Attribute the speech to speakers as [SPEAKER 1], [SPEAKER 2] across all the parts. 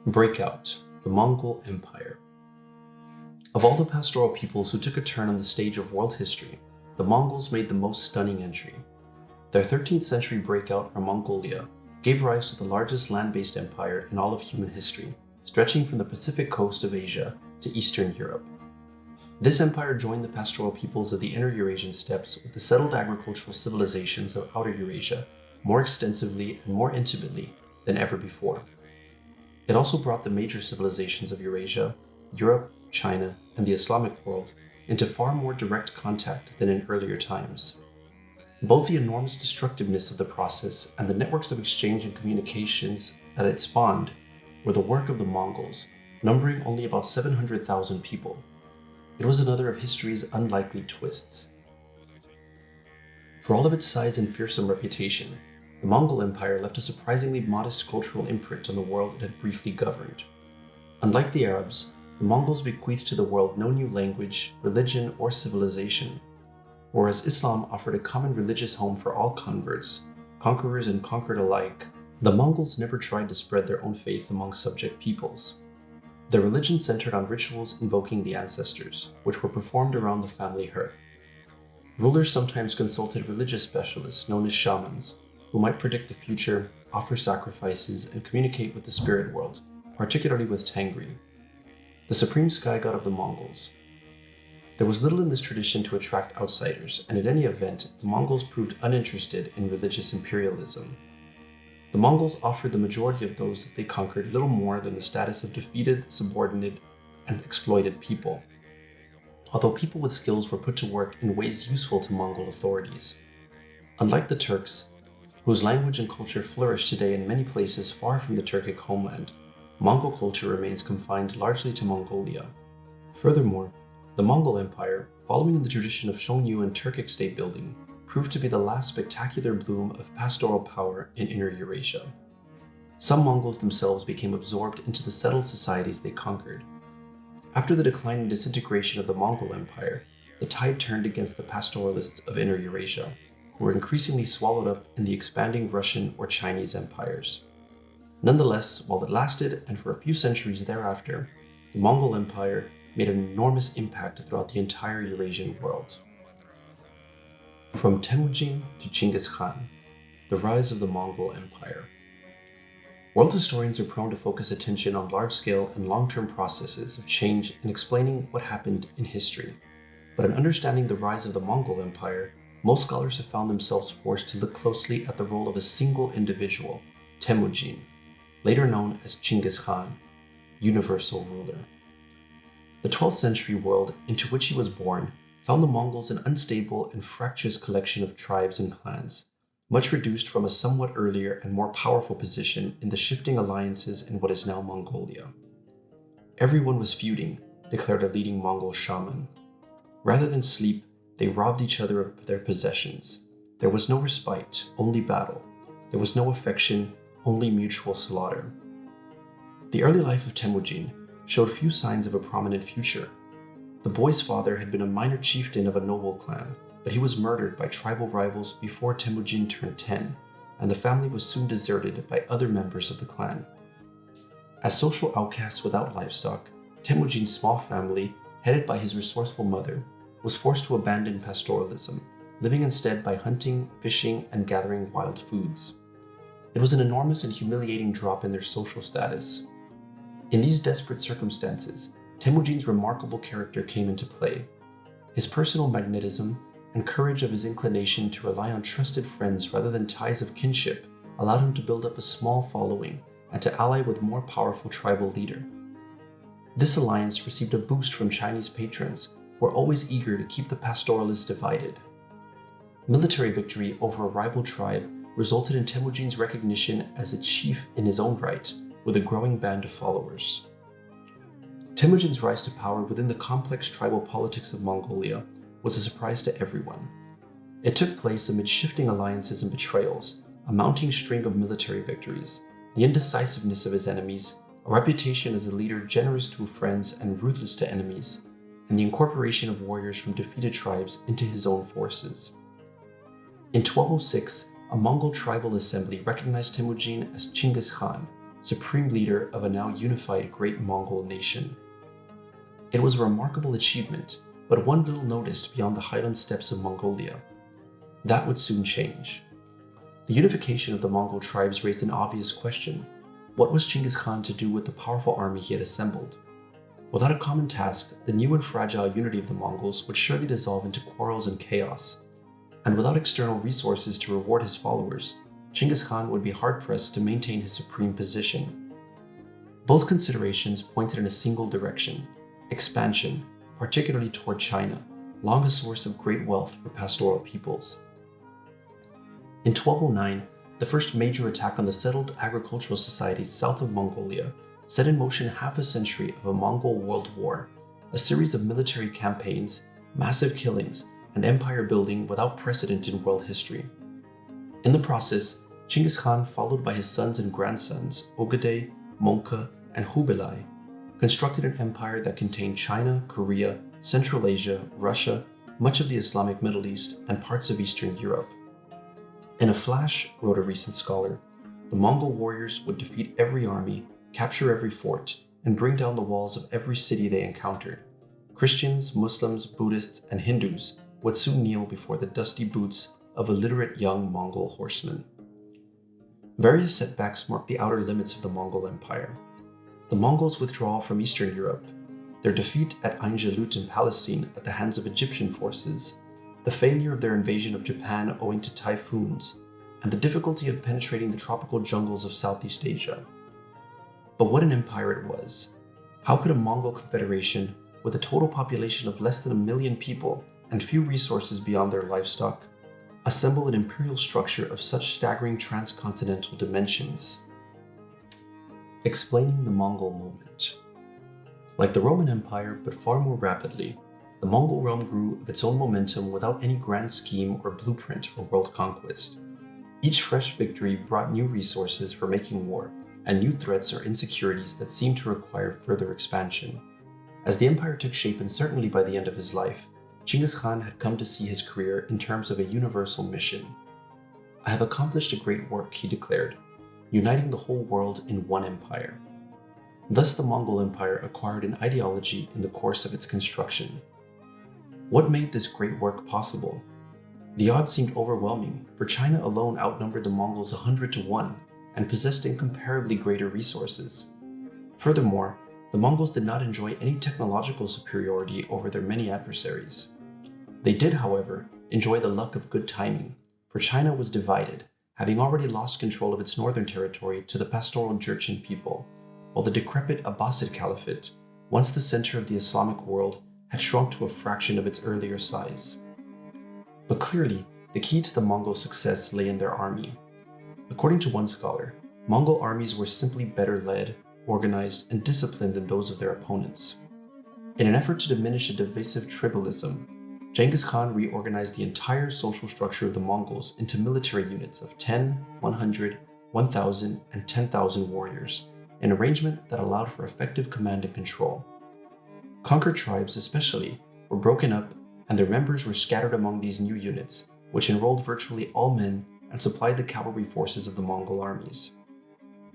[SPEAKER 1] Breakout, the Mongol Empire. Of all the pastoral peoples who took a turn on the stage of world history, the Mongols made the most stunning entry. Their 13th century breakout from Mongolia gave rise to the largest land-based empire in all of human history, stretching from the Pacific coast of Asia to Eastern Europe. This empire joined the pastoral peoples of the inner Eurasian steppes with the settled agricultural civilizations of outer Eurasia more extensively and more intimately than ever before. It also brought the major civilizations of Eurasia, Europe, China, and the Islamic world into far more direct contact than in earlier times. Both the enormous destructiveness of the process and the networks of exchange and communications that it spawned were the work of the Mongols, numbering only about 700,000 people. It was another of history's unlikely twists. For all of its size and fearsome reputation, the Mongol Empire left a surprisingly modest cultural imprint on the world it had briefly governed. Unlike the Arabs, the Mongols bequeathed to the world no new language, religion, or civilization. Whereas Islam offered a common religious home for all converts, conquerors and conquered alike, the Mongols never tried to spread their own faith among subject peoples. Their religion centered on rituals invoking the ancestors, which were performed around the family hearth. Rulers sometimes consulted religious specialists known as shamans, who might predict the future, offer sacrifices, and communicate with the spirit world, particularly with Tengri, the supreme sky god of the Mongols. There was little in this tradition to attract outsiders, and in any event, the Mongols proved uninterested in religious imperialism. The Mongols offered the majority of those that they conquered little more than the status of defeated, subordinate, and exploited people, although people with skills were put to work in ways useful to Mongol authorities. Unlike the Turks, whose language and culture flourish today in many places far from the Turkic homeland, Mongol culture remains confined largely to Mongolia. Furthermore, the Mongol Empire, following in the tradition of Shongnu and Turkic state building, proved to be the last spectacular bloom of pastoral power in Inner Eurasia. Some Mongols themselves became absorbed into the settled societies they conquered. After the decline and disintegration of the Mongol Empire, the tide turned against the pastoralists of Inner Eurasia, who were increasingly swallowed up in the expanding Russian or Chinese empires. Nonetheless, while it lasted and for a few centuries thereafter, the Mongol Empire made an enormous impact throughout the entire Eurasian world. From Temujin to Chinggis Khan, the rise of the Mongol Empire. World historians are prone to focus attention on large-scale and long-term processes of change in explaining what happened in history. But in understanding the rise of the Mongol Empire, most scholars have found themselves forced to look closely at the role of a single individual, Temujin, later known as Chinggis Khan, universal ruler. The 12th century world into which he was born found the Mongols an unstable and fractious collection of tribes and clans, much reduced from a somewhat earlier and more powerful position in the shifting alliances in what is now Mongolia. Everyone was feuding, declared a leading Mongol shaman. Rather than sleep, they robbed each other of their possessions. There was no respite, only battle. There was no affection, only mutual slaughter. The early life of Temujin showed few signs of a prominent future. The boy's father had been a minor chieftain of a noble clan, but he was murdered by tribal rivals before Temujin turned 10, and the family was soon deserted by other members of the clan. As social outcasts without livestock, Temujin's small family, headed by his resourceful mother, was forced to abandon pastoralism, living instead by hunting, fishing, and gathering wild foods. It was an enormous and humiliating drop in their social status. In these desperate circumstances, Temujin's remarkable character came into play. His personal magnetism and courage of his inclination to rely on trusted friends rather than ties of kinship allowed him to build up a small following and to ally with a more powerful tribal leader. This alliance received a boost from Chinese patrons who were always eager to keep the pastoralists divided. Military victory over a rival tribe resulted in Temujin's recognition as a chief in his own right, with a growing band of followers. Temujin's rise to power within the complex tribal politics of Mongolia was a surprise to everyone. It took place amid shifting alliances and betrayals, a mounting string of military victories, the indecisiveness of his enemies, a reputation as a leader generous to friends and ruthless to enemies, and the incorporation of warriors from defeated tribes into his own forces. In 1206, a Mongol tribal assembly recognized Temujin as Chinggis Khan, supreme leader of a now unified great Mongol nation. It was a remarkable achievement, but one little noticed beyond the highland steppes of Mongolia. That would soon change. The unification of the Mongol tribes raised an obvious question. What was Genghis Khan to do with the powerful army he had assembled? Without a common task, the new and fragile unity of the Mongols would surely dissolve into quarrels and chaos. And without external resources to reward his followers, Genghis Khan would be hard-pressed to maintain his supreme position. Both considerations pointed in a single direction: expansion, particularly toward China, long a source of great wealth for pastoral peoples. In 1209, the first major attack on the settled agricultural societies south of Mongolia set in motion half a century of a Mongol world war, a series of military campaigns, massive killings, and empire building without precedent in world history. In the process, Genghis Khan, followed by his sons and grandsons, Ogedei, Monka, and Hubelai, constructed an empire that contained China, Korea, Central Asia, Russia, much of the Islamic Middle East, and parts of Eastern Europe. In a flash, wrote a recent scholar, the Mongol warriors would defeat every army, capture every fort, and bring down the walls of every city they encountered. Christians, Muslims, Buddhists, and Hindus would soon kneel before the dusty boots of illiterate young Mongol horsemen. Various setbacks marked the outer limits of the Mongol Empire. The Mongols' withdrawal from Eastern Europe, their defeat at Ain Jalut in Palestine at the hands of Egyptian forces, the failure of their invasion of Japan owing to typhoons, and the difficulty of penetrating the tropical jungles of Southeast Asia. But what an empire it was! How could a Mongol confederation, with a total population of less than 1 million people and few resources beyond their livestock, assemble an imperial structure of such staggering transcontinental dimensions? Explaining the Mongol movement. Like the Roman Empire, but far more rapidly, the Mongol realm grew of its own momentum without any grand scheme or blueprint for world conquest. Each fresh victory brought new resources for making war, and new threats or insecurities that seemed to require further expansion. As the empire took shape, and certainly by the end of his life, Genghis Khan had come to see his career in terms of a universal mission. "I have accomplished a great work," he declared, uniting the whole world in one empire. Thus the Mongol Empire acquired an ideology in the course of its construction. What made this great work possible? The odds seemed overwhelming, for China alone outnumbered the Mongols 100 to 1 and possessed incomparably greater resources. Furthermore, the Mongols did not enjoy any technological superiority over their many adversaries. They did, however, enjoy the luck of good timing, for China was divided, having already lost control of its northern territory to the pastoral Jurchen people, while the decrepit Abbasid Caliphate, once the center of the Islamic world, had shrunk to a fraction of its earlier size. But clearly, the key to the Mongol success lay in their army. According to one scholar, Mongol armies were simply better led, organized, and disciplined than those of their opponents. In an effort to diminish a divisive tribalism, Genghis Khan reorganized the entire social structure of the Mongols into military units of 10, 100, 1,000, and 10,000 warriors, an arrangement that allowed for effective command and control. Conquered tribes, especially, were broken up, and their members were scattered among these new units, which enrolled virtually all men and supplied the cavalry forces of the Mongol armies.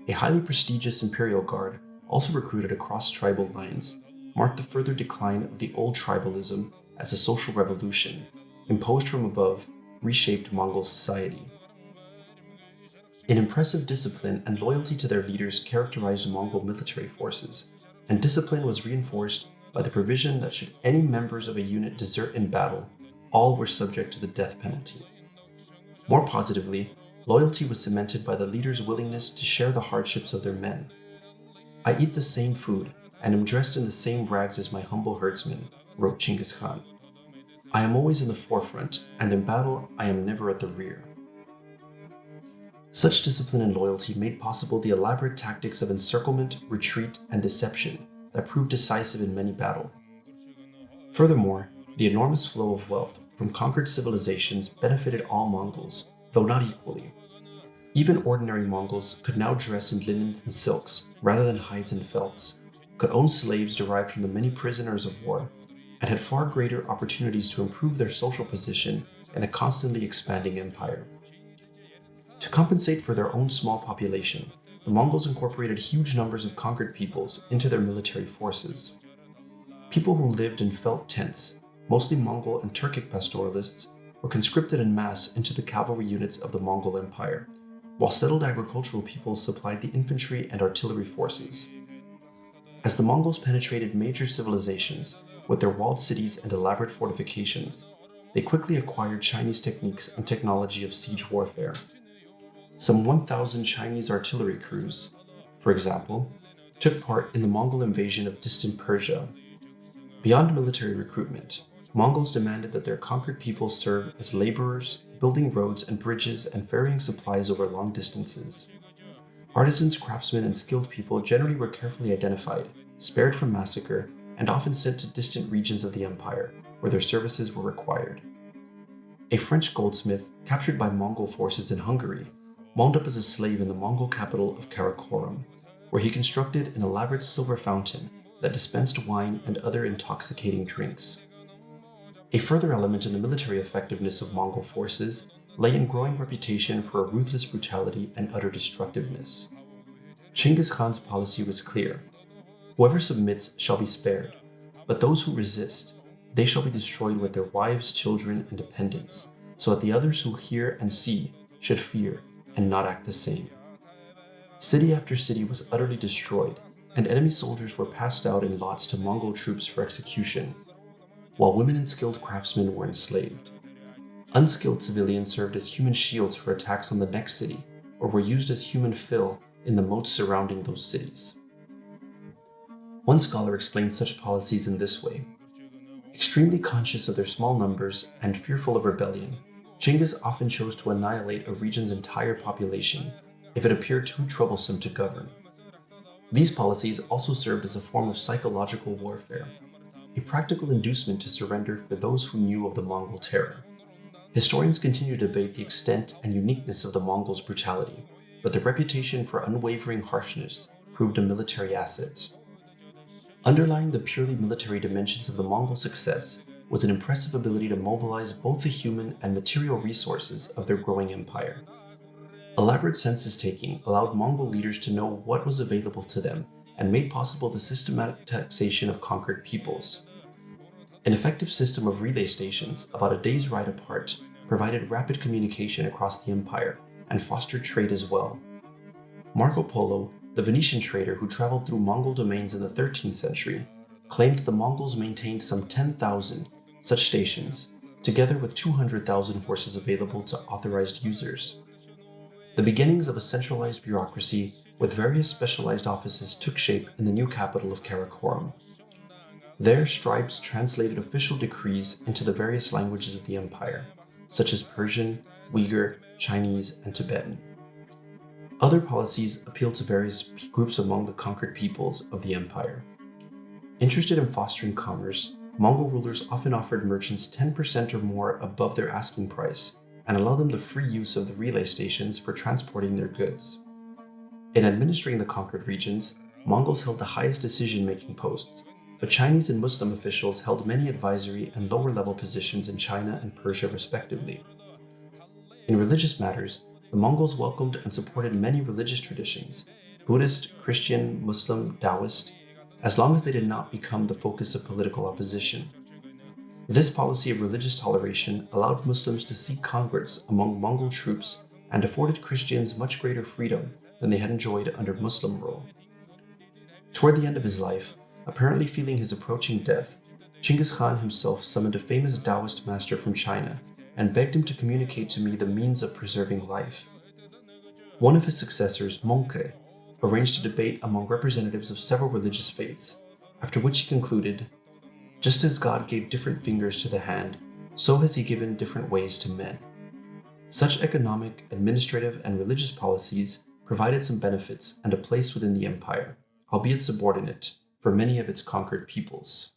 [SPEAKER 1] A highly prestigious imperial guard, also recruited across tribal lines, marked the further decline of the old tribalism as a social revolution, imposed from above, reshaped Mongol society. An impressive discipline and loyalty to their leaders characterized Mongol military forces, and discipline was reinforced by the provision that should any members of a unit desert in battle, all were subject to the death penalty. More positively, loyalty was cemented by the leaders' willingness to share the hardships of their men. "I eat the same food and am dressed in the same rags as my humble herdsmen," wrote Genghis Khan. "I am always in the forefront, and in battle I am never at the rear." Such discipline and loyalty made possible the elaborate tactics of encirclement, retreat, and deception that proved decisive in many battles. Furthermore, the enormous flow of wealth from conquered civilizations benefited all Mongols, though not equally. Even ordinary Mongols could now dress in linens and silks rather than hides and felts, could own slaves derived from the many prisoners of war, and had far greater opportunities to improve their social position in a constantly expanding empire. To compensate for their own small population, the Mongols incorporated huge numbers of conquered peoples into their military forces. People who lived in felt tents, mostly Mongol and Turkic pastoralists, were conscripted en masse into the cavalry units of the Mongol Empire, while settled agricultural peoples supplied the infantry and artillery forces. As the Mongols penetrated major civilizations with their walled cities and elaborate fortifications, they quickly acquired Chinese techniques and technology of siege warfare. Some 1,000 Chinese artillery crews, for example, took part in the Mongol invasion of distant Persia. Beyond military recruitment, Mongols demanded that their conquered peoples serve as laborers, building roads and bridges and ferrying supplies over long distances. Artisans, craftsmen, and skilled people generally were carefully identified, spared from massacre, and often sent to distant regions of the empire, where their services were required. A French goldsmith, captured by Mongol forces in Hungary, wound up as a slave in the Mongol capital of Karakorum, where he constructed an elaborate silver fountain that dispensed wine and other intoxicating drinks. A further element in the military effectiveness of Mongol forces lay in growing reputation for a ruthless brutality and utter destructiveness. Chinggis Khan's policy was clear: whoever submits shall be spared, but those who resist, they shall be destroyed with their wives, children, and dependents, so that the others who hear and see should fear and not act the same. City after city was utterly destroyed, and enemy soldiers were passed out in lots to Mongol troops for execution, while women and skilled craftsmen were enslaved. Unskilled civilians served as human shields for attacks on the next city, or were used as human fill in the moats surrounding those cities. One scholar explained such policies in this way: extremely conscious of their small numbers and fearful of rebellion, Chinggis often chose to annihilate a region's entire population if it appeared too troublesome to govern. These policies also served as a form of psychological warfare, a practical inducement to surrender for those who knew of the Mongol terror. Historians continue to debate the extent and uniqueness of the Mongols' brutality, but their reputation for unwavering harshness proved a military asset. Underlying the purely military dimensions of the Mongol success was an impressive ability to mobilize both the human and material resources of their growing empire. Elaborate census-taking allowed Mongol leaders to know what was available to them and made possible the systematic taxation of conquered peoples. An effective system of relay stations, about a day's ride apart, provided rapid communication across the empire and fostered trade as well. Marco Polo, the Venetian trader who traveled through Mongol domains in the 13th century, claimed the Mongols maintained some 10,000 such stations, together with 200,000 horses available to authorized users. The beginnings of a centralized bureaucracy with various specialized offices took shape in the new capital of Karakorum. There, scribes translated official decrees into the various languages of the empire, such as Persian, Uyghur, Chinese, and Tibetan. Other policies appealed to various groups among the conquered peoples of the empire. Interested in fostering commerce, Mongol rulers often offered merchants 10% or more above their asking price and allowed them the free use of the relay stations for transporting their goods. In administering the conquered regions, Mongols held the highest decision-making posts, but Chinese and Muslim officials held many advisory and lower-level positions in China and Persia respectively. In religious matters, the Mongols welcomed and supported many religious traditions, Buddhist, Christian, Muslim, Taoist, as long as they did not become the focus of political opposition. This policy of religious toleration allowed Muslims to seek converts among Mongol troops and afforded Christians much greater freedom than they had enjoyed under Muslim rule. Toward the end of his life, apparently feeling his approaching death, Chinggis Khan himself summoned a famous Taoist master from China and begged him to communicate to me the means of preserving life. One of his successors, Mongol, arranged a debate among representatives of several religious faiths, after which he concluded, "Just as God gave different fingers to the hand, so has he given different ways to men." Such economic, administrative, and religious policies provided some benefits and a place within the empire, albeit subordinate, for many of its conquered peoples.